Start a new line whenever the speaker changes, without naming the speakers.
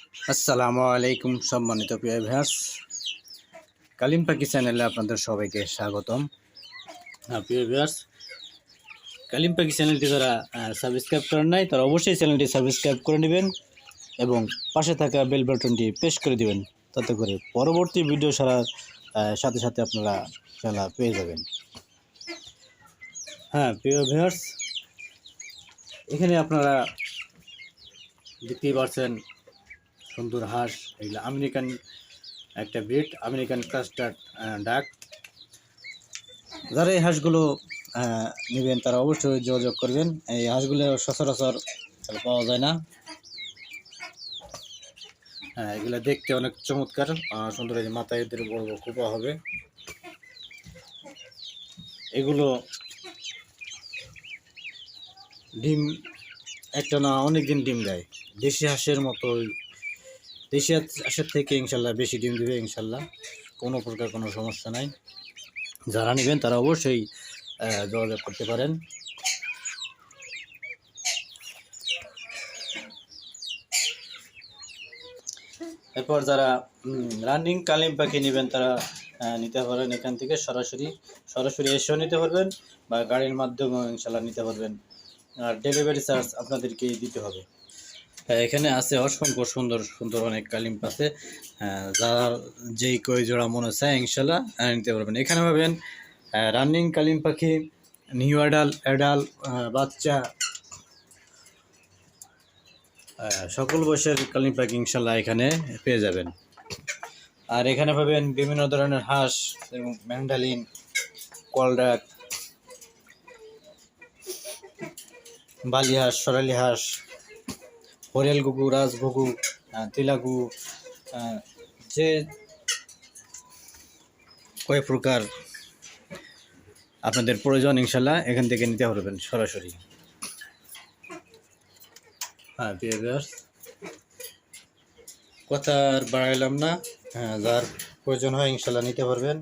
আসসালামু আলাইকুম সম্মানিত প্রিয় ভিউয়ার্স, কালিম পাখি চ্যানেলে আপনাদের সবাইকে স্বাগতম। প্রিয় ভিউয়ার্স, কালিম পাখি চ্যানেলটি যারা সাবস্ক্রাইব করেন নাই তারা অবশ্যই চ্যানেলটি সাবস্ক্রাইব করে নেবেন এবং পাশে থাকা বেল বাটনটি প্রেস করে দিবেন, তাতে করে পরবর্তী ভিডিও ছাড়ার সাথে সাথে আপনারা খেলা পেয়ে যাবেন। প্রিয় ভিউয়ার্স, এখানে আপনারা দেখতেই পাচ্ছেন সুন্দর হাঁস। এগুলো আমেরিকান একটা ব্রিড, আমেরিকান ক্লাস্টার ডাক। যারা এই হাঁসগুলো নেবেন তারা অবশ্যই যোগাযোগ করবেন। এই হাঁসগুলো সচরাচর পাওয়া যায় না। এগুলো দেখতে অনেক চমৎকার, সুন্দর। এই মাথায় এদের বড় বড় খোপা হবে। এগুলো ডিম একটা না অনেক দিন ডিম দেয়, দেশি হাঁসের মতোই। দেশি হাঁসের থেকে ইনশাল্লাহ বেশি ডিম দেবে ইনশাল্লাহ, কোনো প্রকার কোনো সমস্যা নাই। যারা নেবেন তারা অবশ্যই যোগাযোগ করতে পারেন। এরপর যারা রানিং কালিম পাখি নেবেন তারা নিতে পারেন এখান থেকে সরাসরি এসেও নিতে পারবেন, বা গাড়ির মাধ্যমেও ইনশাল্লাহ নিতে পারবেন। আর ডেলিভারি চার্জ আপনাদেরকেই দিতে হবে। এখানে আছে অসংখ্য সুন্দর সুন্দর অনেক কালিম আছে। যার যেই কই জোড়া মনে চায় ইনশাল্লাহ নিতে পারবেন। এখানে পাবেন রানিং কালিম পাখি, নিউ অ্যাডাল বাচ্চা, সকল বয়সের কালিম পাখি ইনশাল্লাহ এখানে পেয়ে যাবেন। আর এখানে পাবেন বিভিন্ন ধরনের হাঁস এবং ম্যান্ডালিন, কলডাক, বালি হাঁস, সরালি হাঁস, হরিয়াল ঘুঘু, রাজঘুঘু, তিলাঘু, যে কয় প্রকার আপনাদের প্রয়োজন ইনশাল্লাহ এখান থেকে নিতে পারবেন সরাসরি। প্রিয় ভিউয়ার্স, কথা আর বাড়াইলাম না। যার প্রয়োজন হয় ইনশাল্লাহ নিতে পারবেন।